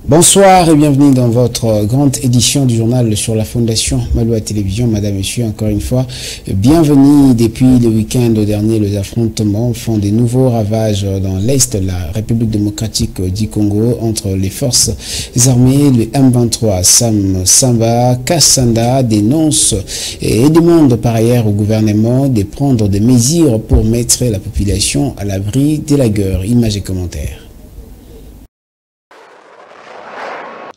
Bonsoir et bienvenue dans votre grande édition du journal sur la Fondation Maloa Télévision. Madame, Monsieur, encore une fois, bienvenue. Depuis le week-end dernier, les affrontements font de nouveaux ravages dans l'Est de la République démocratique du Congo entre les forces armées. Le M23 Sam Samba Kassanda dénonce et demande par ailleurs au gouvernement de prendre des mesures pour mettre la population à l'abri de la guerre. Images et commentaires.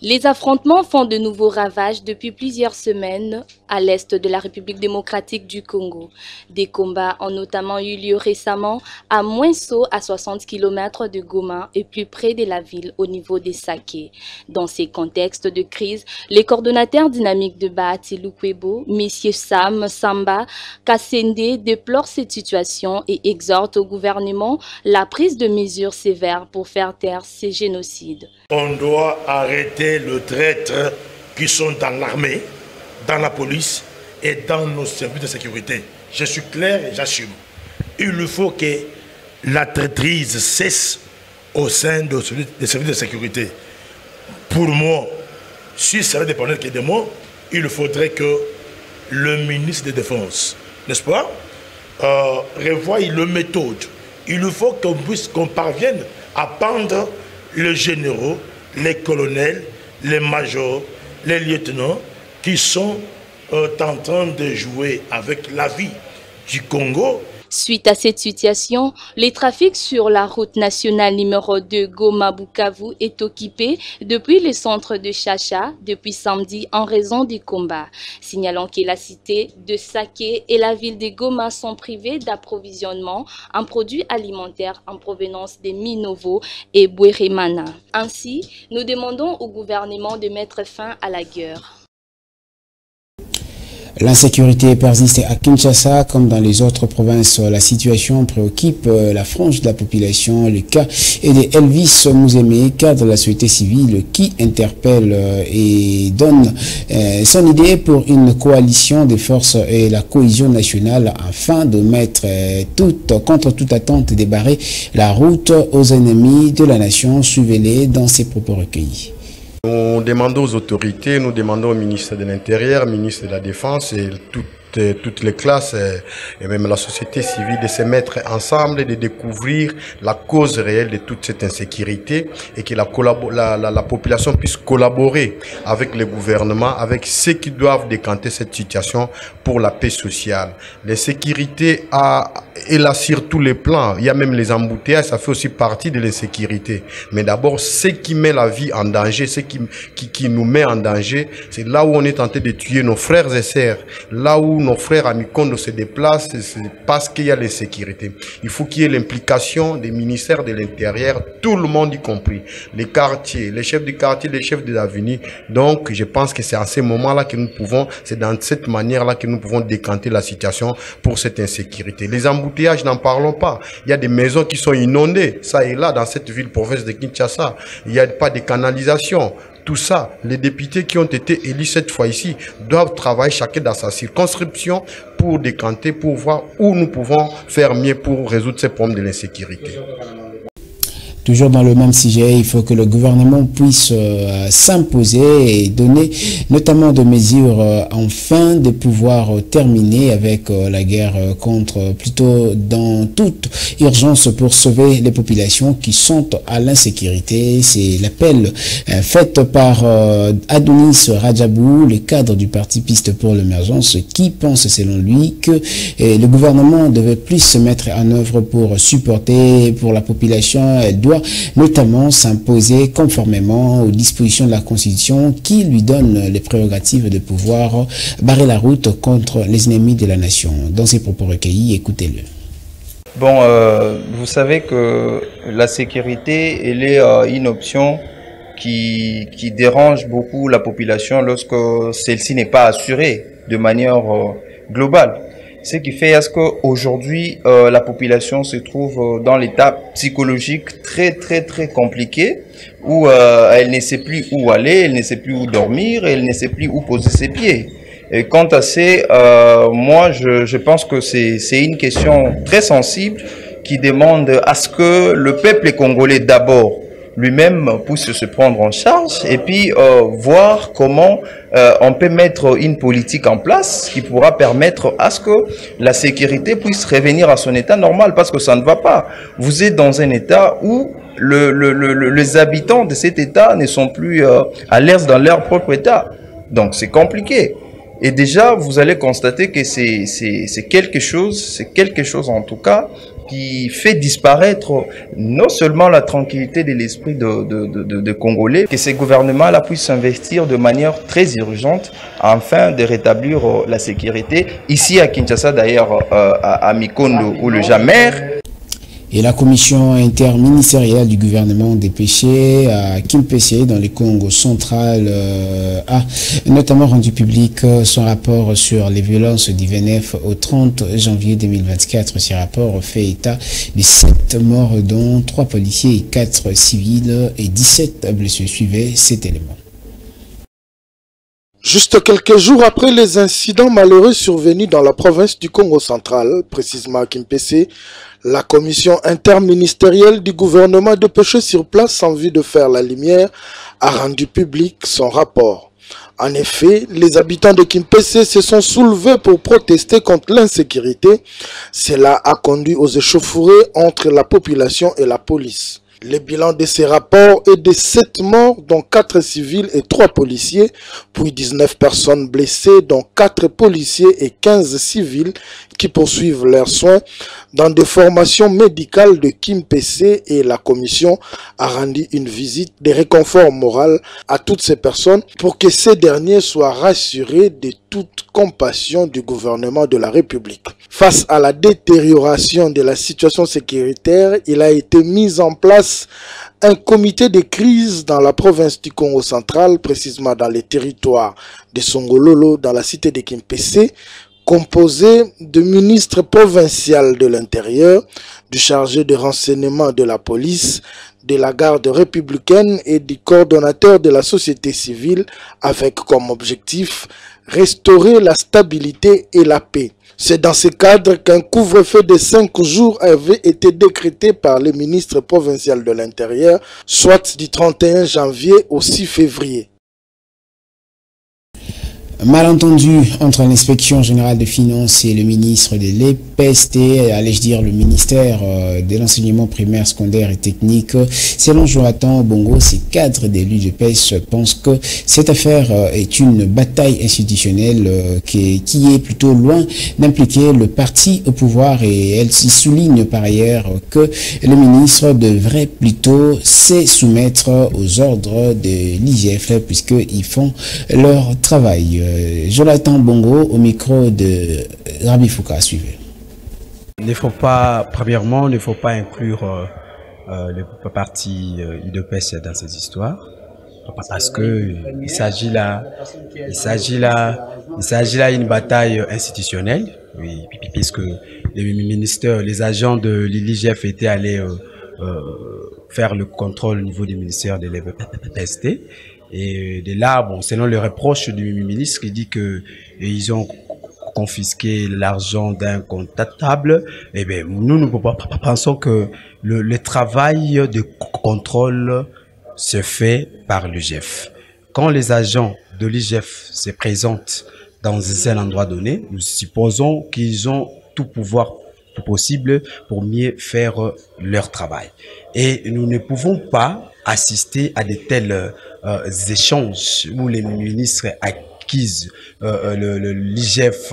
Les affrontements font de nouveaux ravages depuis plusieurs semaines à l'est de la République démocratique du Congo. Des combats ont notamment eu lieu récemment à Mwenso, à 60 km de Goma et plus près de la ville au niveau des Saké. Dans ces contextes de crise, les coordonnateurs dynamiques de Bahati Lukwebo, M. Sam Samba Kassende, déplorent cette situation et exhortent au gouvernement la prise de mesures sévères pour faire taire ces génocides. On doit arrêter le traître qui sont dans l'armée, dans la police et dans nos services de sécurité. Je suis clair et j'assume. Il faut que la traîtrise cesse au sein des services de sécurité. Pour moi, si ça dépendait que de moi, il faudrait que le ministre de la Défense, n'est-ce pas, revoie le méthode. Il faut qu'on parvienne à pendre les généraux, les colonels, les majors, les lieutenants qui sont en train de jouer avec la vie du Congo. Suite à cette situation, le trafic sur la route nationale numéro 2 Goma-Bukavu est occupé depuis le centre de Chacha depuis samedi en raison des combats. Signalons que la cité de Saké et la ville de Goma sont privées d'approvisionnement en produits alimentaires en provenance des Minovo et Bweremana. Ainsi, nous demandons au gouvernement de mettre fin à la guerre. L'insécurité persiste à Kinshasa comme dans les autres provinces. La situation préoccupe la frange de la population. Le cas est de Elvis Mouzeme, cadre de la société civile, qui interpelle et donne son idée pour une coalition des forces et la cohésion nationale afin de mettre contre toute attente et débarrer la route aux ennemis de la nation. Suivez-les dans ses propos recueillis. Nous demandons aux autorités, nous demandons au ministre de l'Intérieur, au ministre de la Défense et toutes les classes et même la société civile de se mettre ensemble et de découvrir la cause réelle de toute cette insécurité et que la population puisse collaborer avec le gouvernement, avec ceux qui doivent décanter cette situation pour la paix sociale. L'insécurité est là sur tous les plans. Il y a même les embouteillages, ça fait aussi partie de l'insécurité. Mais d'abord, ce qui met la vie en danger, ce qui nous met en danger, c'est là où on est tenté de tuer nos frères et sœurs, là où nos frères à Mikondo se déplacent, c'est parce qu'il y a l'insécurité. Il faut qu'il y ait l'implication des ministères de l'Intérieur, tout le monde y compris, les quartiers, les chefs du quartier, les chefs de l'avenue. Donc, je pense que c'est à ce moment-là que nous pouvons, c'est dans cette manière-là que nous pouvons décanter la situation pour cette insécurité. Les embouteillages, n'en parlons pas. Il y a des maisons qui sont inondées, ça et là, dans cette ville province de Kinshasa. Il n'y a pas de canalisation. Tout ça, les députés qui ont été élus cette fois ici doivent travailler chacun dans sa circonscription pour décanter, pour voir où nous pouvons faire mieux pour résoudre ces problèmes de l'insécurité. Toujours dans le même sujet, il faut que le gouvernement puisse s'imposer et donner notamment des mesures afin de pouvoir terminer avec la guerre plutôt dans toute urgence pour sauver les populations qui sont à l'insécurité. C'est l'appel fait par Adonis Rajabou, le cadre du parti Piste pour l'émergence, qui pense selon lui que le gouvernement devait plus se mettre en œuvre pour supporter pour la population. Elle doit notamment s'imposer conformément aux dispositions de la Constitution qui lui donne les prérogatives de pouvoir barrer la route contre les ennemis de la nation. Dans ses propos recueillis, écoutez-le. Bon, vous savez que la sécurité, elle est une option qui dérange beaucoup la population lorsque celle-ci n'est pas assurée de manière globale. Ce qui fait à ce qu'aujourd'hui, la population se trouve dans l'état psychologique très compliqué où elle ne sait plus où aller, elle ne sait plus où dormir, elle ne sait plus où poser ses pieds. Et quant à ça, moi, je pense que c'est une question très sensible qui demande à ce que le peuple congolais d'abord lui-même puisse se prendre en charge et puis voir comment on peut mettre une politique en place qui pourra permettre à ce que la sécurité puisse revenir à son état normal, parce que ça ne va pas. Vous êtes dans un état où les habitants de cet état ne sont plus à l'aise dans leur propre état. Donc c'est compliqué. Et déjà, vous allez constater que c'est quelque chose en tout cas qui fait disparaître non seulement la tranquillité de l'esprit de Congolais, que ces gouvernements-là puissent s'investir de manière très urgente afin de rétablir la sécurité. Ici à Kinshasa d'ailleurs, à Mikondo ou le Jamer. Et la commission interministérielle du gouvernement dépêchée à Kimpese dans le Congo central a notamment rendu public son rapport sur les violences du 29 au 30 janvier 2024. Ce rapport fait état de 7 morts dont 3 policiers et 4 civils et 17 blessés. Suivez cet élément. Juste quelques jours après les incidents malheureux survenus dans la province du Congo central, précisément à Kimpese, la commission interministérielle du gouvernement dépêchée sur place en vue de faire la lumière a rendu public son rapport. En effet, les habitants de Kimpese se sont soulevés pour protester contre l'insécurité. Cela a conduit aux échauffourées entre la population et la police. Le bilan de ces rapports est de 7 morts, dont 4 civils et 3 policiers, puis 19 personnes blessées, dont 4 policiers et 15 civils qui poursuivent leurs soins dans des formations médicales de Kimpese, et la commission a rendu une visite de réconfort moral à toutes ces personnes pour que ces derniers soient rassurés de toute compassion du gouvernement de la République. Face à la détérioration de la situation sécuritaire, il a été mis en place un comité de crise dans la province du Congo central, précisément dans les territoires de Songololo, dans la cité de Kimpese, composé de ministres provinciaux de l'Intérieur, du chargé de renseignement de la police, de la garde républicaine et du coordonnateur de la société civile, avec comme objectif restaurer la stabilité et la paix. C'est dans ce cadre qu'un couvre-feu de 5 jours avait été décrété par le ministre provincial de l'Intérieur, soit du 31 janvier au 6 février. Malentendu entre l'inspection générale des finances et le ministre de l'EPST, allais-je dire le ministère de l'enseignement primaire, secondaire et technique. Selon Jonathan Bongo, ces cadres de l'UDPS pensent que cette affaire est une bataille institutionnelle qui est plutôt loin d'impliquer le parti au pouvoir, et elle s'y souligne par ailleurs que le ministre devrait plutôt se soumettre aux ordres de l'IGF puisqu'ils font leur travail. Jonathan Bongo au micro de Rabi Fouka, suivez. Premièrement, il ne faut pas inclure le parti UDPS dans ces histoires, parce que il s'agit là d'une bataille institutionnelle, oui, puisque les agents de l'IGF étaient allés faire le contrôle au niveau du ministère de l'EPST. Et de là, bon, selon les reproches du ministre, il dit que ils ont confisqué l'argent d'un comptable. Eh bien, nous pensons que le travail de contrôle se fait par l'IGF. Quand les agents de l'IGF se présentent dans un endroit donné, nous supposons qu'ils ont tout pouvoir possible pour mieux faire leur travail. Et nous ne pouvons pas assister à de tels échanges où les ministres acquisent l'IGF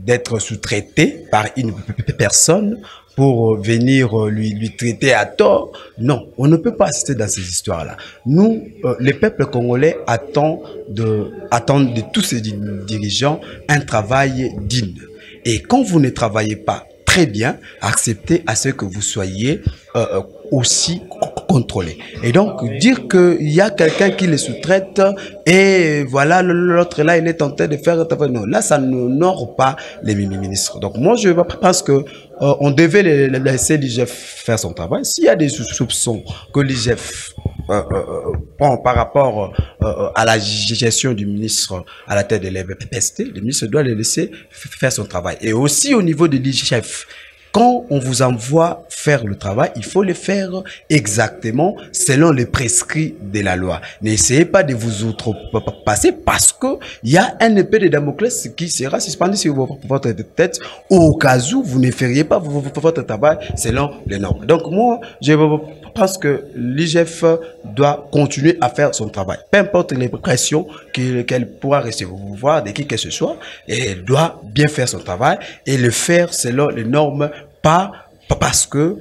d'être sous-traité par une personne pour venir lui traiter à tort. Non, on ne peut pas assister dans ces histoires-là. Nous, le peuple congolais attend de tous ces dirigeants un travail digne. Et quand vous ne travaillez pas très bien, acceptez à ce que vous soyez aussi contrôlé. Et donc, dire qu'il y a quelqu'un qui les sous-traite et voilà, l'autre là, il est en train de faire... Non, là, ça n'honore pas les ministres. Donc, moi, je pense que on devait laisser l'IGF faire son travail. S'il y a des soupçons que l'IGF prend par rapport à la gestion du ministre à la tête de l'EPST, le ministre doit le laisser faire son travail. Et aussi au niveau de l'IGF, quand on vous envoie faire le travail, il faut le faire exactement selon les prescrits de la loi. N'essayez pas de vous outrepasser parce que il y a un épée de Damoclès qui sera suspendu sur votre tête au cas où vous ne feriez pas votre travail selon les normes. Donc moi, je pense que l'IGF doit continuer à faire son travail. Peu importe les pressions qu'elle pourra recevoir de qui que ce soit, et elle doit bien faire son travail et le faire selon les normes, pas parce que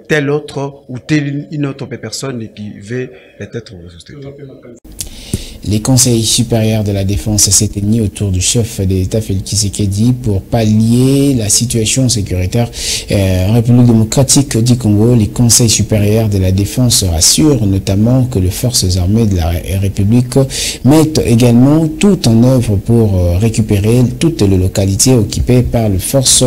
telle autre ou telle une autre personne qui veut peut-être vous soustraire. Les conseils supérieurs de la défense s'étaient mis autour du chef de l'État Félix Tshisekedi pour pallier la situation sécuritaire en République démocratique du Congo. Les conseils supérieurs de la défense rassurent notamment que les forces armées de la République mettent également tout en œuvre pour récupérer toutes les localités occupées par les forces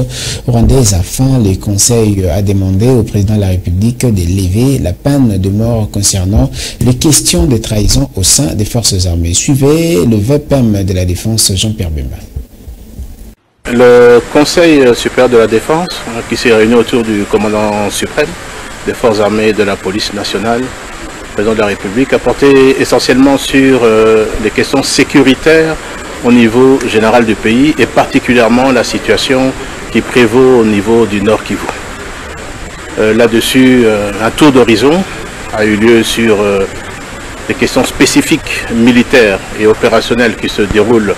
rwandaises. Afin, les conseils a demandé au président de la République de lever la peine de mort concernant les questions de trahison au sein des forces armées. Suivez le VPM de la Défense, Jean-Pierre Bemba. Le Conseil supérieur de la Défense, qui s'est réuni autour du commandant suprême des forces armées de la police nationale, président de la République, a porté essentiellement sur les questions sécuritaires au niveau général du pays et particulièrement la situation qui prévaut au niveau du Nord Kivu. Là-dessus, un tour d'horizon a eu lieu sur des questions spécifiques militaires et opérationnelles qui se déroulent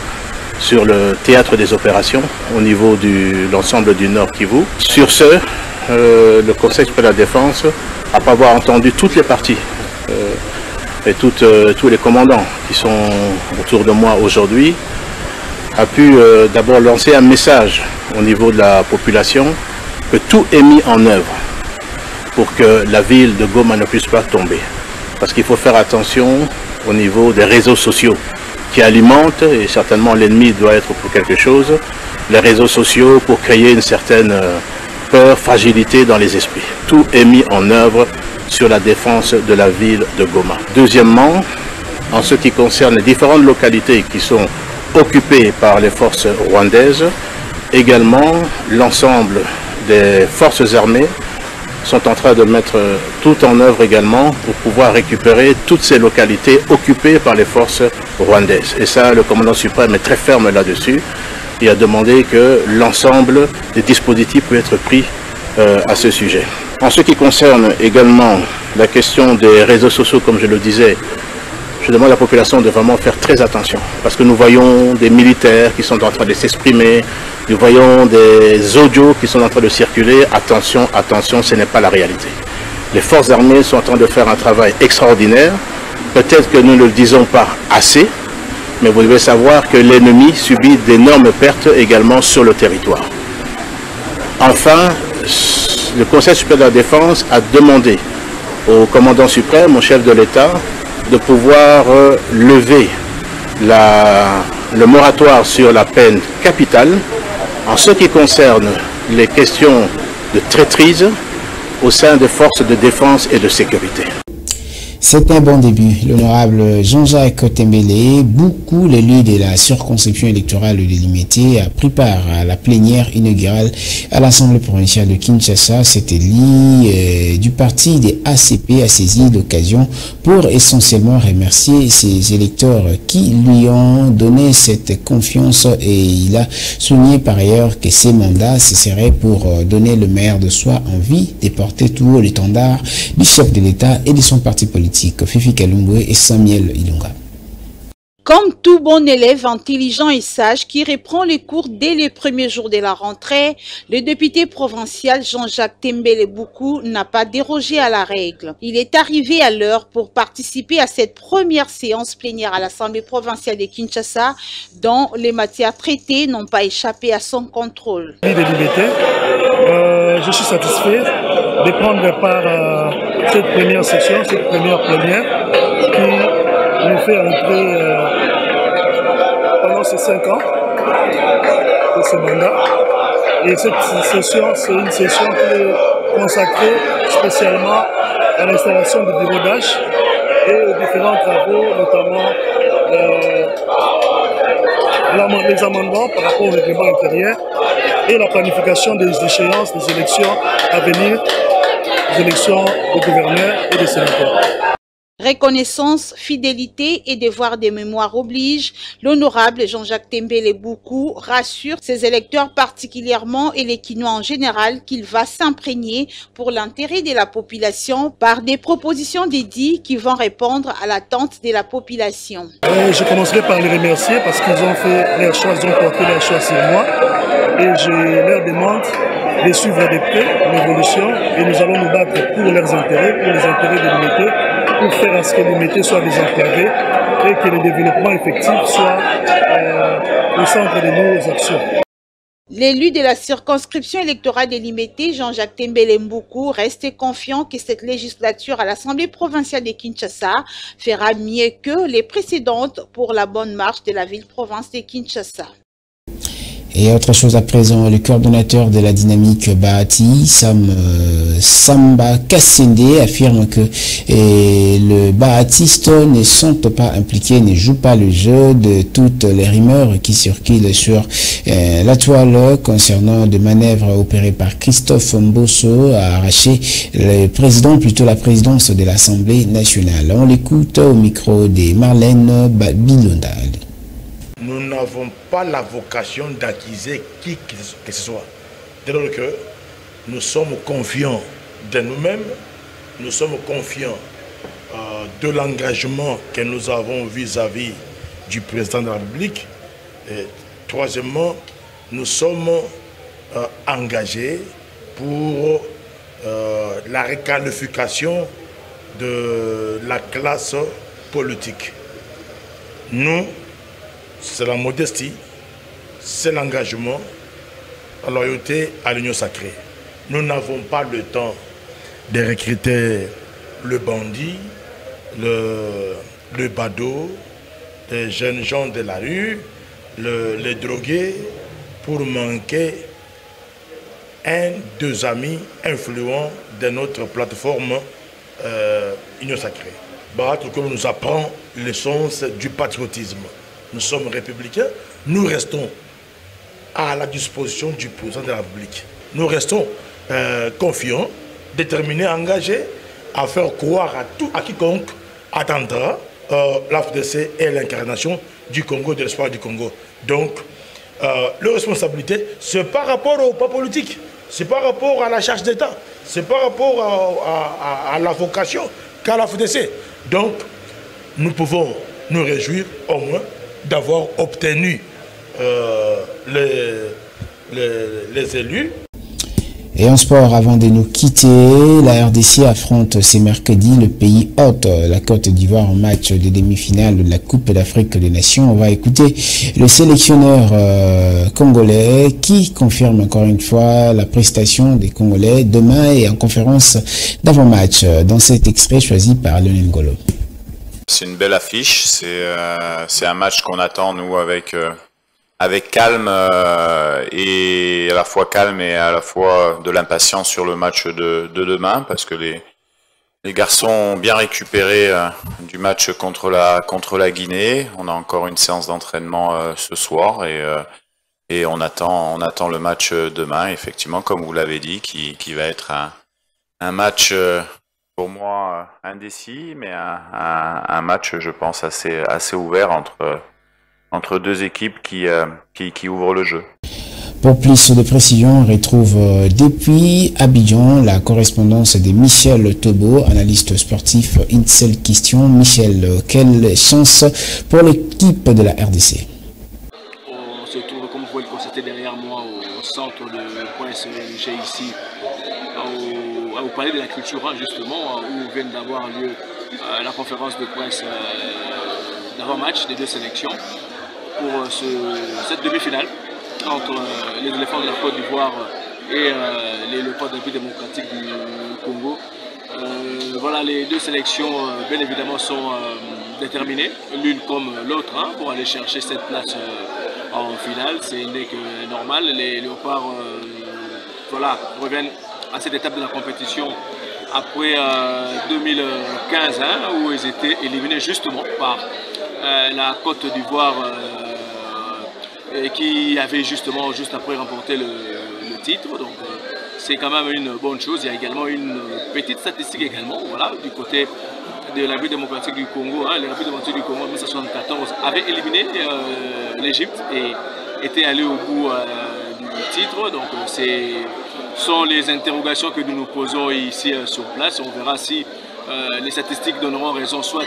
sur le théâtre des opérations au niveau de l'ensemble du Nord Kivu. Sur ce, le Conseil supérieur de la Défense, après avoir entendu toutes les parties et tous les commandants qui sont autour de moi aujourd'hui, a pu d'abord lancer un message au niveau de la population que tout est mis en œuvre pour que la ville de Goma ne puisse pas tomber. Parce qu'il faut faire attention au niveau des réseaux sociaux qui alimentent, et certainement l'ennemi doit être pour quelque chose, les réseaux sociaux pour créer une certaine peur, fragilité dans les esprits. Tout est mis en œuvre sur la défense de la ville de Goma. Deuxièmement, en ce qui concerne les différentes localités qui sont occupées par les forces rwandaises, également l'ensemble des forces armées sont en train de mettre tout en œuvre également pour pouvoir récupérer toutes ces localités occupées par les forces rwandaises. Et ça, le commandant suprême est très ferme là-dessus. Il a demandé que l'ensemble des dispositifs puissent être pris à ce sujet. En ce qui concerne également la question des réseaux sociaux, comme je le disais, je demande à la population de vraiment faire très attention parce que nous voyons des militaires qui sont en train de s'exprimer, nous voyons des audios qui sont en train de circuler. Attention, attention, ce n'est pas la réalité. Les forces armées sont en train de faire un travail extraordinaire. Peut-être que nous ne le disons pas assez, mais vous devez savoir que l'ennemi subit d'énormes pertes également sur le territoire. Enfin, le Conseil supérieur de la Défense a demandé au commandant suprême, au chef de l'État, de pouvoir lever le moratoire sur la peine capitale en ce qui concerne les questions de traîtrise au sein des forces de défense et de sécurité. C'est un bon début. L'honorable Jean-Jacques Tembele, beaucoup l'élu de la circonscription électorale de Limité, a pris part à la plénière inaugurale à l'Assemblée provinciale de Kinshasa. Cet élu du parti des ACP a saisi l'occasion pour essentiellement remercier ses électeurs qui lui ont donné cette confiance et il a souligné par ailleurs que ces mandats, ce serait pour donner le meilleur de soi en vie de porter tout haut l'étendard du chef de l'État et de son parti politique. Fifi Kalungwe et Samuel Ilunga. Comme tout bon élève intelligent et sage qui reprend les cours dès les premiers jours de la rentrée, le député provincial Jean-Jacques Tembele Boukou n'a pas dérogé à la règle. Il est arrivé à l'heure pour participer à cette première séance plénière à l'Assemblée provinciale de Kinshasa, dont les matières traitées n'ont pas échappé à son contrôle. Je suis satisfait de prendre part à cette première session, cette première plénière qui nous fait entrer pendant ces 5 ans de ce mandat. Et cette session, c'est une session qui est consacrée spécialement à l'installation du bureau d'âge et aux différents travaux, notamment les amendements par rapport au règlement intérieur et la planification des échéances des élections à venir, des élections de gouverneurs et de sénateurs. Reconnaissance, fidélité et devoir de mémoire oblige, l'honorable Jean-Jacques Tembele Boukou rassure ses électeurs particulièrement et les Kinois en général qu'il va s'imprégner pour l'intérêt de la population par des propositions dédiées qui vont répondre à l'attente de la population. Je commencerai par les remercier parce qu'ils ont fait leur choix, ils ont porté leur choix sur moi et je leur demande de suivre de près l'évolution et nous allons nous battre pour leurs intérêts, pour les intérêts de l'unité, pour faire à ce que l'unité soit désenclavée et que le développement effectif soit au centre de nos actions. L'élu de la circonscription électorale de Limete, Jean-Jacques Tembele Mboukou, reste confiant que cette législature à l'Assemblée provinciale de Kinshasa fera mieux que les précédentes pour la bonne marche de la ville-province de Kinshasa. Et autre chose à présent, le coordonnateur de la dynamique Bahati, Samba Kassende, affirme que le Bahatistes ne sont pas impliqués, ne jouent pas le jeu de toutes les rumeurs qui circulent sur la toile concernant des manœuvres opérées par Christophe Mbosso à arracher la présidence de l'Assemblée nationale. On l'écoute au micro de Marlène Bilondal. Nous n'avons pas la vocation d'accuser qui que ce soit. Dès lors que nous sommes confiants de nous-mêmes, nous sommes confiants de l'engagement que nous avons vis-à-vis du président de la République. Et troisièmement, nous sommes engagés pour la requalification de la classe politique. Nous, c'est la modestie, c'est l'engagement, la loyauté à l'union sacrée. Nous n'avons pas le temps de recruter le bandit, le badaud, les jeunes gens de la rue, les drogués, pour manquer deux amis influents de notre plateforme Union Sacrée. Bahati nous apprend l'essence du patriotisme. Nous sommes républicains, nous restons à la disposition du président de la République. Nous restons confiants, déterminés, engagés à faire croire à quiconque attendra l'AFDC et l'incarnation du Congo, de l'espoir du Congo. Donc, leur responsabilité, c'est par rapport au pas politique, c'est par rapport à la charge d'État, c'est par rapport à la vocation qu'a l'AFDC. Donc, nous pouvons nous réjouir au moins d'avoir obtenu les élus. Et en sport, avant de nous quitter, la RDC affronte ce mercredi le pays hôte, la Côte d'Ivoire, en match de demi-finale de la Coupe d'Afrique des Nations. On va écouter le sélectionneur congolais qui confirme encore une fois la prestation des Congolais demain et en conférence d'avant-match dans cet extrait choisi par Lionel Ngolo. C'est une belle affiche, c'est un match qu'on attend nous avec calme et à la fois calme et à la fois de l'impatience sur le match de demain parce que les garçons ont bien récupéré du match contre la Guinée. On a encore une séance d'entraînement ce soir et on attend le match demain, effectivement, comme vous l'avez dit, qui va être un match pour moi indécis, mais un match, je pense, assez ouvert entre deux équipes qui ouvrent le jeu. Pour plus de précisions, on retrouve depuis Abidjan la correspondance de Michel Tobo, analyste sportif. Une seule question, Michel, quelle chance pour l'équipe de la RDC? On se trouve, comme vous pouvez le constater derrière moi, au centre de Prince G ici, au palais de la culture, justement, où vient d'avoir lieu la conférence de presse d'avant-match des deux sélections pour cette demi-finale entre les éléphants de la Côte d'Ivoire et les léopards de la République démocratique du Congo. Voilà, les deux sélections, bien évidemment, sont déterminées, l'une comme l'autre, pour aller chercher cette place en finale. C'est normal. Les léopards voilà, reviennent à cette étape de la compétition après 2015, où ils étaient éliminés justement par la Côte d'Ivoire qui avait justement juste après remporté le titre. Donc c'est quand même une bonne chose. Il y a également une petite statistique également, voilà, du côté de la République démocratique du Congo. La République démocratique du Congo en 1974 avait éliminé l'Égypte et était allé au bout du titre. Donc ce sont les interrogations que nous nous posons ici sur place. On verra si les statistiques donneront raison soit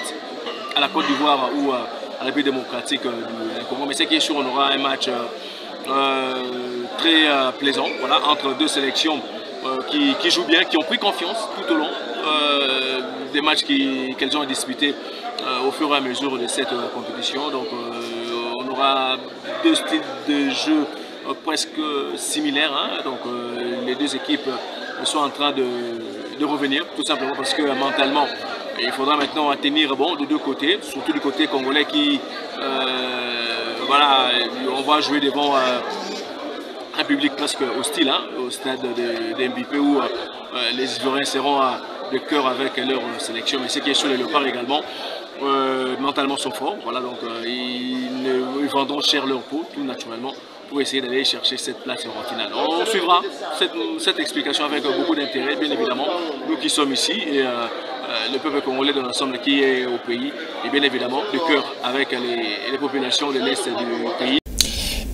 à la Côte d'Ivoire ou à la République démocratique du Congo. Mais c'est qui est sûr, on aura un match très plaisant, voilà, entre deux sélections qui jouent bien, qui ont pris confiance tout au long des matchs qu'elles ont disputés au fur et à mesure de cette compétition. Donc on aura deux styles de jeu presque similaires, hein. Donc les deux équipes sont en train de revenir, tout simplement parce que mentalement il faudra maintenant tenir bon de deux côtés, surtout du côté congolais qui voilà, on va jouer devant un public presque hostile, hein, au stade de MBP où les Ivoiriens seront de cœur avec leur sélection. Mais ce qui est sur les Léopards également, mentalement sont forts. Voilà, donc ils vendront cher leur peau, tout naturellement, pour essayer d'aller chercher cette place en finale. On suivra cette explication avec beaucoup d'intérêt, bien évidemment, nous qui sommes ici et le peuple congolais dans l'ensemble qui est au pays, et bien évidemment de cœur avec les populations de l'Est du pays.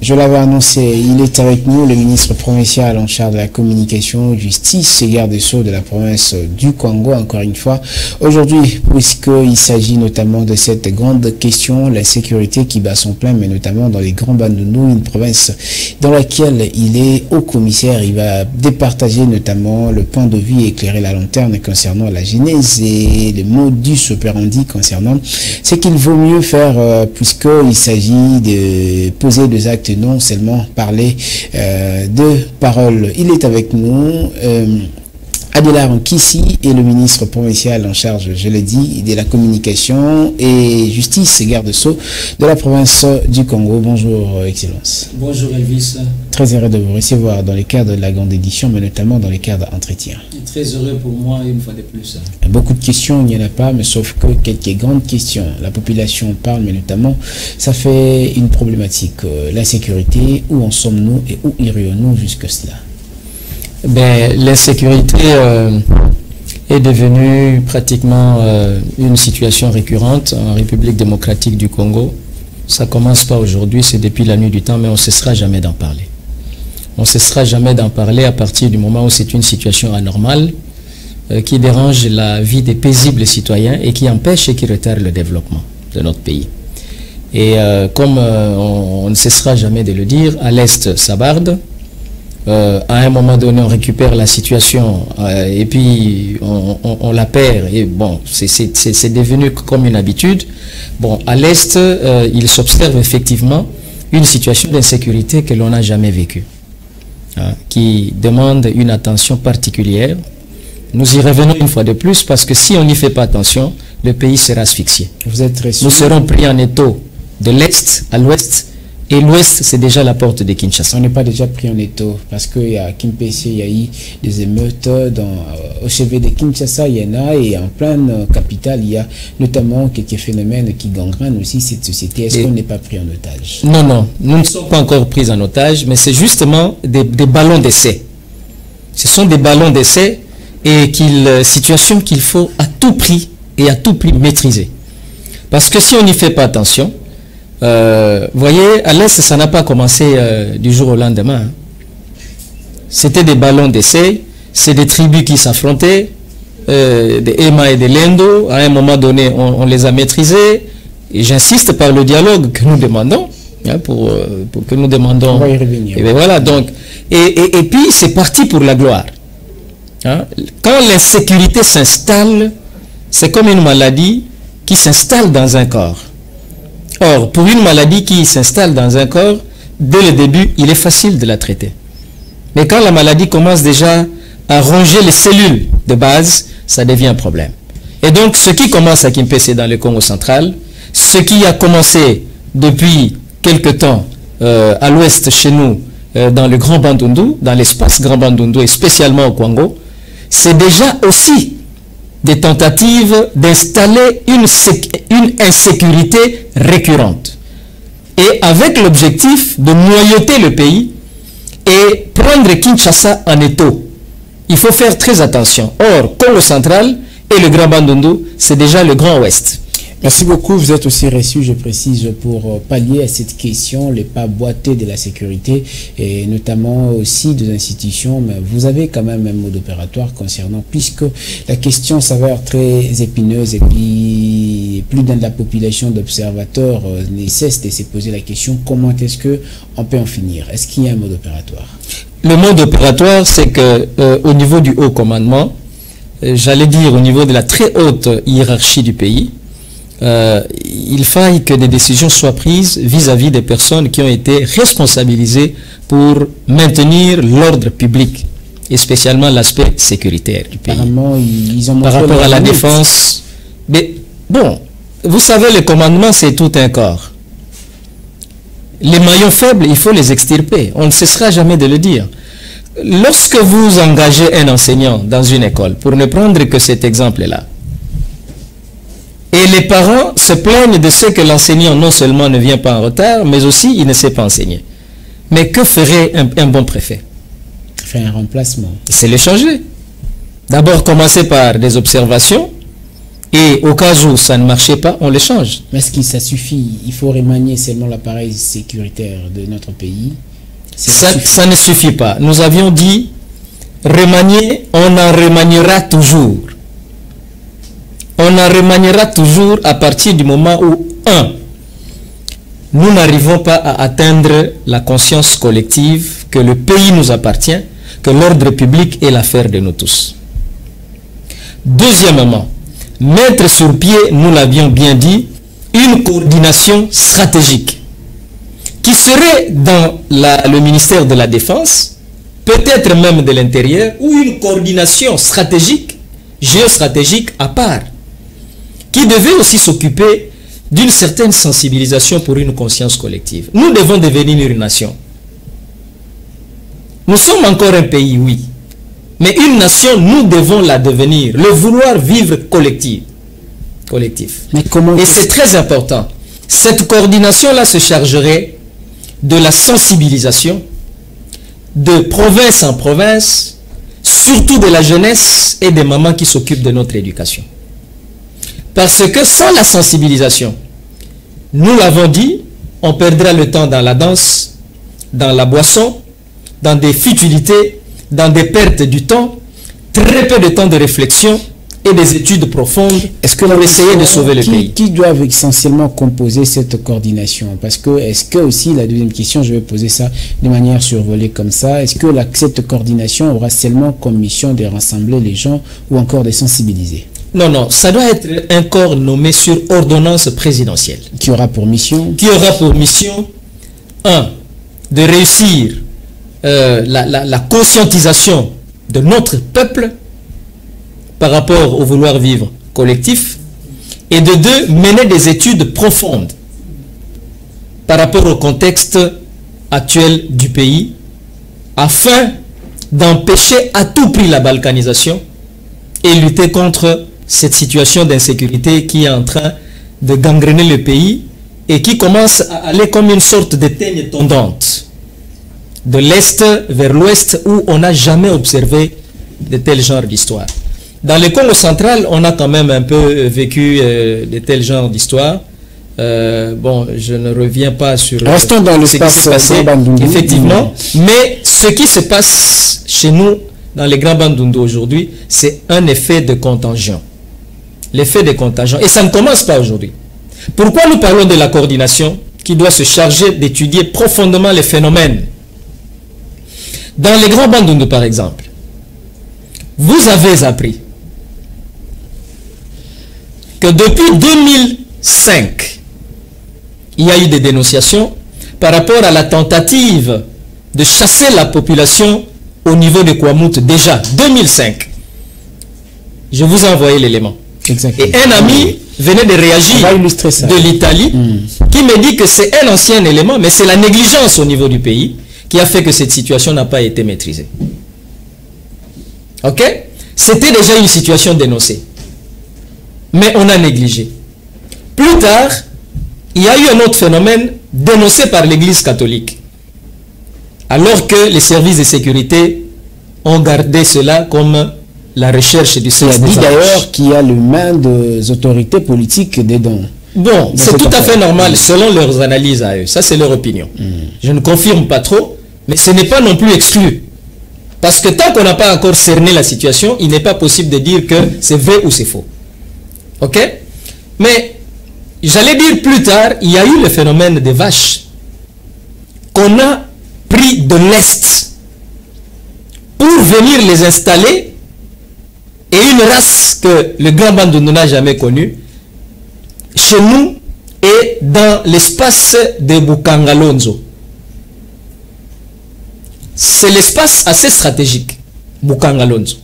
Je l'avais annoncé, il est avec nous, le ministre provincial en charge de la communication, justice et garde des Sceaux de la province du Congo, encore une fois. Aujourd'hui, puisqu'il s'agit notamment de cette grande question, la sécurité qui bat son plein, mais notamment dans les grands Bandundu, une province dans laquelle il est haut commissaire. Il va départager notamment le point de vue et éclairer la lanterne concernant la genèse et le modus operandi concernant ce qu'il vaut mieux faire, puisqu'il s'agit de poser des actes, non seulement parler de paroles. Il est avec nous, Adélard Nkissi est le ministre provincial en charge, je l'ai dit, de la communication et justice et garde-sceaux de la province du Congo. Bonjour, Excellence. Bonjour, Elvis. Très heureux de vous recevoir dans le cadre de la grande édition, mais notamment dans le cadre d'entretien. Très heureux pour moi, une fois de plus. Beaucoup de questions, il n'y en a pas, mais sauf que quelques grandes questions. La population parle, mais notamment, ça fait une problématique. La sécurité, où en sommes-nous et où irions-nous jusque cela? Ben, l'insécurité est devenue pratiquement une situation récurrente en République démocratique du Congo. Ça commence pas aujourd'hui, c'est depuis la nuit du temps, mais on ne cessera jamais d'en parler. On ne cessera jamais d'en parler à partir du moment où c'est une situation anormale qui dérange la vie des paisibles citoyens et qui empêche et qui retarde le développement de notre pays. Et comme on ne cessera jamais de le dire, à l'Est, ça barde. À un moment donné, on récupère la situation et puis on la perd. Et bon, c'est devenu comme une habitude. Bon, à l'Est, il s'observe effectivement une situation d'insécurité que l'on n'a jamais vécue, hein, qui demande une attention particulière. Nous y revenons une fois de plus parce que si on n'y fait pas attention, le pays sera asphyxié. Vous êtes très sûr. Nous serons pris en étau de l'Est à l'Ouest. Et l'Ouest, c'est déjà la porte de Kinshasa. On n'est pas déjà pris en étau, parce qu'il y a Kimpese, il y a eu des émeutes au chevet de Kinshasa, il y en a, et en pleine capitale, il y a notamment quelques phénomènes qui gangrènent aussi cette société. Est-ce qu'on n'est pas pris en otage? Non, non, nous ne sommes pas encore pris en otage, mais c'est justement des ballons d'essai. Ce sont des ballons d'essai et situation qu'il faut à tout prix et à tout prix maîtriser. Parce que si on n'y fait pas attention, voyez, à l'Est, ça n'a pas commencé du jour au lendemain. Hein. C'était des ballons d'essai, c'est des tribus qui s'affrontaient, des Ema et des Lendo. À un moment donné, on les a maîtrisés. Et j'insiste par le dialogue que nous demandons, hein, pour que nous demandons. On va y revenir. Et bien voilà, donc, et puis c'est parti pour la gloire. Hein. Quand l'insécurité s'installe, c'est comme une maladie qui s'installe dans un corps. Or, pour une maladie qui s'installe dans un corps, dès le début, il est facile de la traiter. Mais quand la maladie commence déjà à ronger les cellules de base, ça devient un problème. Et donc, ce qui commence à Kimpese dans le Congo central, ce qui a commencé depuis quelque temps à l'ouest chez nous, dans le Grand Bandundu, dans l'espace Grand Bandundu et spécialement au Congo, c'est déjà aussi des tentatives d'installer une insécurité récurrente. et avec l'objectif de noyauter le pays et prendre Kinshasa en étau. Il faut faire très attention. Or, Congo central et le Grand Bandundu, c'est déjà le Grand Ouest. Merci beaucoup. Vous êtes aussi reçu, je précise, pour pallier à cette question, les pas boiteux de la sécurité et notamment aussi des institutions. Mais vous avez quand même un mode opératoire concernant, puisque la question s'avère très épineuse et puis plus dans la population d'observateurs ne cesse de se poser la question comment est-ce qu'on peut en finir? Est-ce qu'il y a un mode opératoire? Le mode opératoire, c'est que au niveau du haut commandement, j'allais dire au niveau de la très haute hiérarchie du pays, il faille que des décisions soient prises vis-à-vis des personnes qui ont été responsabilisées pour maintenir l'ordre public et spécialement l'aspect sécuritaire du pays. Apparemment, ils ont par rapport à la défense. Mais bon, vous savez, le commandement, c'est tout un corps. Les maillons faibles, il faut les extirper. On ne cessera jamais de le dire. Lorsque vous engagez un enseignant dans une école, pour ne prendre que cet exemple-là, et les parents se plaignent de ce que l'enseignant non seulement ne vient pas en retard, mais aussi il ne sait pas enseigner. Mais que ferait un bon préfet? Faire un remplacement. C'est le changer. D'abord commencer par des observations, et au cas où ça ne marchait pas, on le change. Mais est-ce que ça suffit? Il faut remanier seulement l'appareil sécuritaire de notre pays? Ça ne suffit pas. Nous avions dit, remanier, on en remaniera toujours. On en remaniera toujours à partir du moment où, 1, nous n'arrivons pas à atteindre la conscience collective que le pays nous appartient, que l'ordre public est l'affaire de nous tous. Deuxièmement, mettre sur pied, nous l'avions bien dit, une coordination stratégique qui serait dans le ministère de la Défense, peut-être même de l'Intérieur, ou une coordination stratégique, géostratégique à part, qui devait aussi s'occuper d'une certaine sensibilisation pour une conscience collective. Nous devons devenir une nation. Nous sommes encore un pays, oui. Mais une nation, nous devons la devenir. Le vouloir vivre collectif. Mais comment... Et c'est très important. Cette coordination-là se chargerait de la sensibilisation, de province en province, surtout de la jeunesse et des mamans qui s'occupent de notre éducation. Parce que sans la sensibilisation, nous l'avons dit, on perdra le temps dans la danse, dans la boisson, dans des futilités, dans des pertes du temps, très peu de temps de réflexion et des études profondes pour essayer de sauver le pays. Qui doivent essentiellement composer cette coordination? Parce que, est-ce que aussi, la deuxième question, je vais poser ça de manière survolée comme ça, est-ce que cette coordination aura seulement comme mission de rassembler les gens ou encore de sensibiliser? Non, non, ça doit être un corps nommé sur ordonnance présidentielle. Qui aura pour mission? Qui aura pour mission, 1, de réussir la conscientisation de notre peuple par rapport au vouloir vivre collectif, et de 2, mener des études profondes par rapport au contexte actuel du pays, afin d'empêcher à tout prix la balkanisation et lutter contre cette situation d'insécurité qui est en train de gangréner le pays et qui commence à aller comme une sorte de teigne tondante de l'Est vers l'Ouest, où on n'a jamais observé de tel genre d'histoire. Dans le Congo central, on a quand même un peu vécu de tel genre d'histoire. Bon, je ne reviens pas sur Restons dans ce qui s'est passé, effectivement, mais ce qui se passe chez nous, dans les Grands Bandundu aujourd'hui, c'est un effet de contagion. L'effet de contagion. Et ça ne commence pas aujourd'hui. Pourquoi nous parlons de la coordination qui doit se charger d'étudier profondément les phénomènes? Dans les Grands Bandundu, par exemple, vous avez appris que depuis 2005, il y a eu des dénonciations par rapport à la tentative de chasser la population au niveau de Kouamout, déjà 2005. Je vous ai envoyé l'élément. Et un ami venait de réagir de l'Italie qui me dit que c'est un ancien élément, mais c'est la négligence au niveau du pays qui a fait que cette situation n'a pas été maîtrisée. Ok? C'était déjà une situation dénoncée. Mais on a négligé. Plus tard, il y a eu un autre phénomène dénoncé par l'Église catholique, alors que les services de sécurité ont gardé cela comme la recherche du sexe. Il a dit d'ailleurs qu'il y a le main des autorités politiques dedans. Bon, c'est tout à fait normal selon leurs analyses à eux. Ça, c'est leur opinion. Je ne confirme pas trop, mais ce n'est pas non plus exclu. Parce que tant qu'on n'a pas encore cerné la situation, il n'est pas possible de dire que c'est vrai ou c'est faux. Ok? Mais, j'allais dire plus tard, il y a eu le phénomène des vaches qu'on a pris de l'Est pour venir les installer, et une race que le Grand Bandundu n'a jamais connue, chez nous et dans l'espace de Bukangalonzo. C'est l'espace assez stratégique, Bukangalonzo.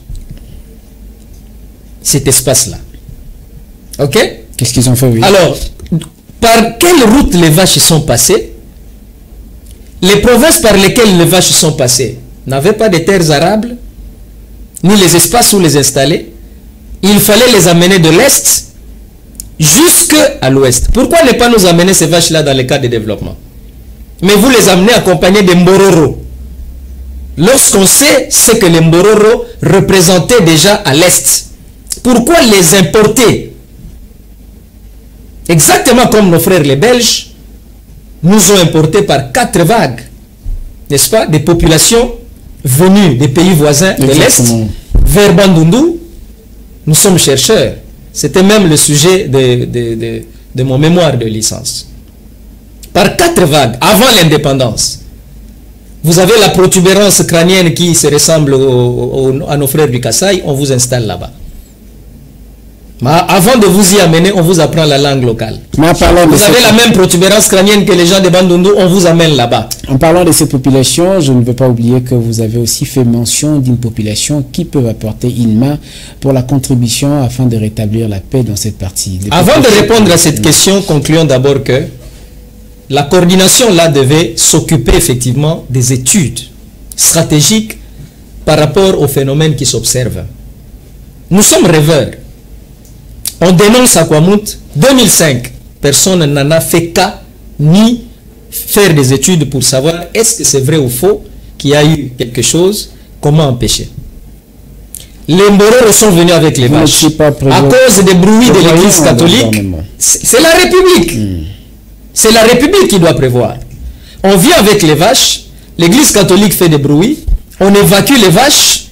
Cet espace-là. Ok? Qu'est-ce qu'ils ont fait, oui? Alors, par quelle route les vaches sont passées? Les provinces par lesquelles les vaches sont passées n'avaient pas de terres arables, ni les espaces où les installer. Il fallait les amener de l'Est jusqu'à l'Ouest. Pourquoi ne pas nous amener ces vaches-là dans les cas de développement? Mais vous les amenez accompagnés des Mbororo. Lorsqu'on sait ce que les Mbororo représentaient déjà à l'Est, pourquoi les importer? Exactement comme nos frères les Belges nous ont importés par 4 vagues, n'est-ce pas, des populations venues des pays voisins de l'Est vers Bandundu. Nous sommes chercheurs. C'était même le sujet de mon mémoire de licence. Par 4 vagues, avant l'indépendance, vous avez la protubérance crânienne qui se ressemble à nos frères du Kasaï, on vous installe là-bas. Mais avant de vous y amener, on vous apprend la langue locale. Vous avez la même protubérance crânienne que les gens de Bandundu, on vous amène là-bas. En parlant de ces populations, je ne veux pas oublier que vous avez aussi fait mention d'une population qui peut apporter une main pour la contribution afin de rétablir la paix dans cette partie. Avant de répondre à cette question, concluons d'abord que la coordination là devait s'occuper effectivement des études stratégiques par rapport aux phénomènes qui s'observent. Nous sommes rêveurs. On dénonce à Kwamut 2005. Personne n'en a fait cas ni faire des études pour savoir est-ce que c'est vrai ou faux qu'il y a eu quelque chose, comment empêcher. Les Mbororo sont venus avec les vaches à cause des bruits de l'église catholique. C'est la République. C'est la République qui doit prévoir. On vient avec les vaches, l'église catholique fait des bruits, on évacue les vaches.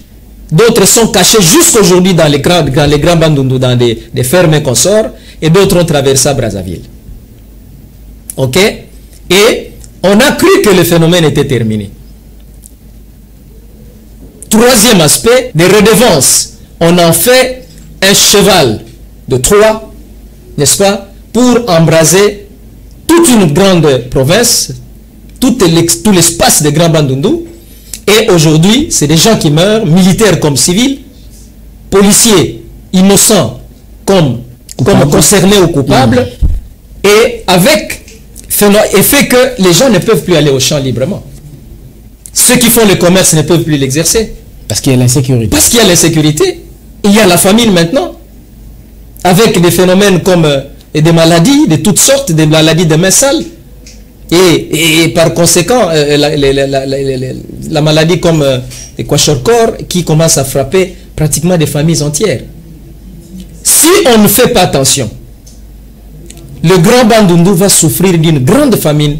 D'autres sont cachés jusqu'aujourd'hui dans les grands Bandundu, dans des fermes consorts, et d'autres ont traversé à Brazzaville. Ok? Et on a cru que le phénomène était terminé. Troisième aspect, des redevances. On en fait un cheval de Troie, n'est-ce pas, pour embraser toute une grande province, tout l'espace des grands Bandundu. Et aujourd'hui, c'est des gens qui meurent, militaires comme civils, policiers innocents comme concernés ou coupables, et fait que les gens ne peuvent plus aller au champ librement. Ceux qui font le commerce ne peuvent plus l'exercer. Parce qu'il y a l'insécurité. Parce qu'il y a l'insécurité. Il y a la famine maintenant, avec des phénomènes comme des maladies, de toutes sortes, des maladies de mains sales. Et par conséquent, la maladie comme les kwashiorkor qui commence à frapper pratiquement des familles entières. Si on ne fait pas attention, le grand Bandundu va souffrir d'une grande famine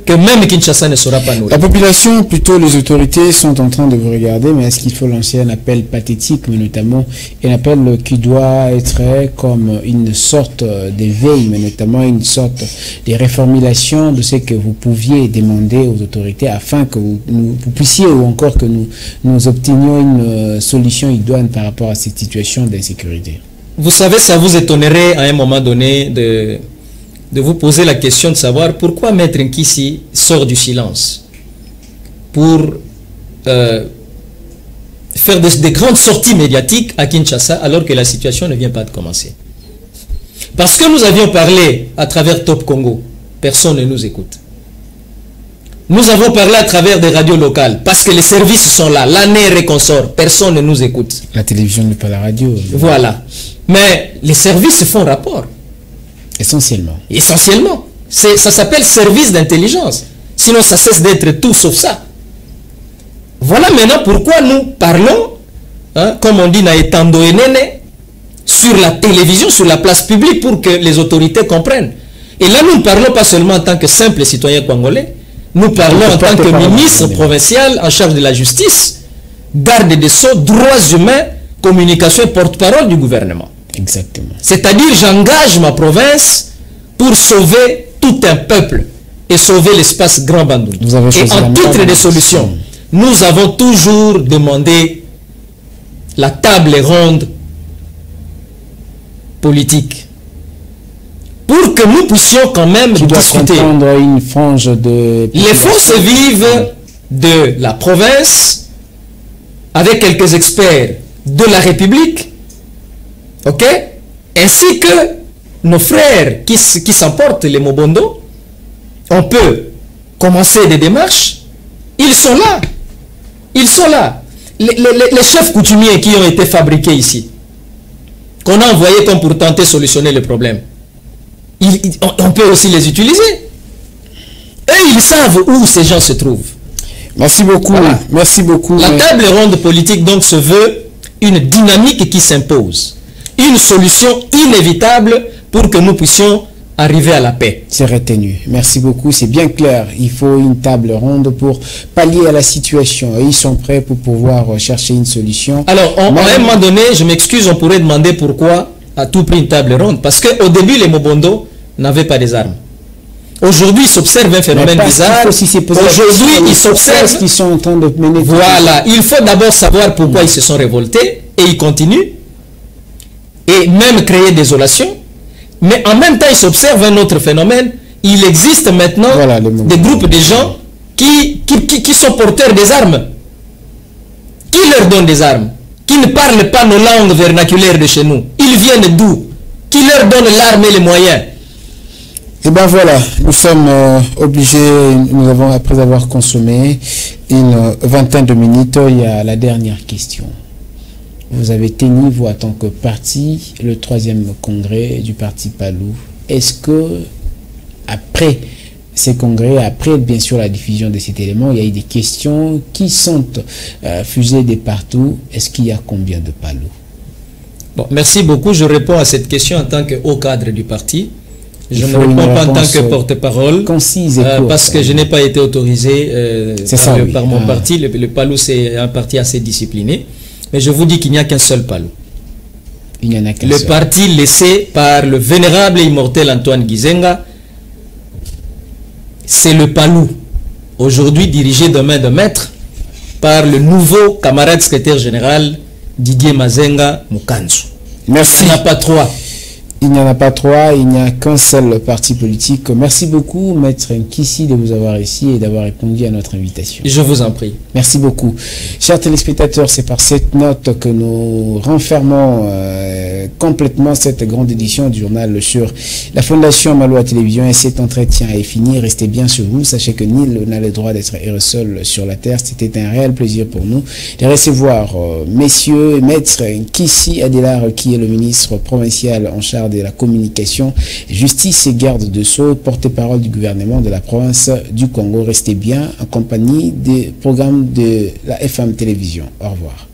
que même Kinshasa ne sera pas nourri. La population, plutôt les autorités, sont en train de vous regarder, mais est-ce qu'il faut lancer un appel pathétique, mais notamment un appel qui doit être comme une sorte d'éveil, mais notamment une sorte de réformulation de ce que vous pouviez demander aux autorités afin que vous puissiez, ou encore que nous obtenions une solution idoine par rapport à cette situation d'insécurité? Vous savez, ça vous étonnerait à un moment donné de vous poser la question de savoir pourquoi Maître Nkissi sort du silence pour faire des grandes sorties médiatiques à Kinshasa alors que la situation ne vient pas de commencer. Parce que nous avions parlé à travers Top Congo, personne ne nous écoute. Nous avons parlé à travers des radios locales parce que les services sont là, l'ANER et consorts, personne ne nous écoute. La télévision n'est pas la radio. Voilà. Mais les services font rapport. Essentiellement. Essentiellement. Ça s'appelle service d'intelligence. Sinon, ça cesse d'être tout sauf ça. Voilà maintenant pourquoi nous parlons, hein, comme on dit, sur la télévision, sur la place publique, pour que les autorités comprennent. Et là, nous ne parlons pas seulement en tant que simples citoyens congolais, nous parlons en tant que ministre provincial en charge de la justice, garde des sceaux, droits humains, communication et porte-parole du gouvernement. Exactement. C'est-à-dire, j'engage ma province pour sauver tout un peuple et sauver l'espace Grand Bandundu. Et en titre de solution, nous avons toujours demandé la table ronde politique pour que nous puissions quand même discuter. Une frange de les forces vives de la province avec quelques experts de la République, ok, ainsi que nos frères qui s'emportent les Mobondo. On peut commencer des démarches. Ils sont là. Ils sont là. Les chefs coutumiers qui ont été fabriqués ici, qu'on a envoyés comme pour tenter de solutionner le problème, on peut aussi les utiliser. Eux, ils savent où ces gens se trouvent. Merci beaucoup. Voilà. Merci beaucoup. La table ronde politique donc se veut une dynamique qui s'impose. Une solution inévitable pour que nous puissions arriver à la paix. C'est retenu. Merci beaucoup. C'est bien clair. Il faut une table ronde pour pallier à la situation. Et ils sont prêts pour pouvoir chercher une solution. Alors, à un moment donné, je m'excuse, on pourrait demander pourquoi à tout prix une table ronde. Parce qu'au début, les Mobondo n'avaient pas des armes. Aujourd'hui, il s'observe un phénomène bizarre. Aujourd'hui, ils s'observent ce qu'ils sont en train de mener. Voilà. Il faut d'abord savoir pourquoi ils se sont révoltés. Et ils continuent. Et même créer désolation. Mais en même temps, il s'observe un autre phénomène. Il existe maintenant des groupes de gens qui sont porteurs des armes. Qui leur donne des armes? Qui ne parlent pas nos langues vernaculaires de chez nous. Ils viennent d'où? Qui leur donne l'arme et les moyens? Et bien voilà, nous sommes obligés, nous avons, après avoir consommé une vingtaine de minutes, il y a la dernière question. Vous avez tenu, vous, en tant que parti, le 3e congrès du parti Palou. Est-ce que, après ces congrès, après bien sûr la diffusion de cet élément, il y a eu des questions qui sont fusées de partout? Est-ce qu'il y a combien de Palou? Bon, merci beaucoup. Je réponds à cette question en tant que haut cadre du parti. Je ne réponds pas en tant que porte-parole, parce que je n'ai pas été autorisé par mon parti. Le Palou, c'est un parti assez discipliné. Mais je vous dis qu'il n'y a qu'un seul Palou. Il n'y en a qu'un seul. Le parti laissé par le vénérable et immortel Antoine Gizenga, c'est le Palou. Aujourd'hui dirigé de main de maître par le nouveau camarade secrétaire général Didier Mazenga Mukanzu. Merci. Il n'y en a pas trois. Il n'y en a pas trois, il n'y a qu'un seul parti politique. Merci beaucoup, Maître Nkissi, de vous avoir ici et d'avoir répondu à notre invitation. Je vous en prie. Merci beaucoup. Chers téléspectateurs, c'est par cette note que nous renfermons complètement cette grande édition du journal sur la Fondation Maloa Télévision. Et cet entretien est fini. Restez bien sur vous. Sachez que nul n'a le droit d'être seul sur la terre. C'était un réel plaisir pour nous de recevoir messieurs, Maître Nkissi Adelar, qui est le ministre provincial en charge de la communication, justice et garde de sceaux, porte-parole du gouvernement de la province du Congo. Restez bien en compagnie des programmes de la FM Télévision. Au revoir.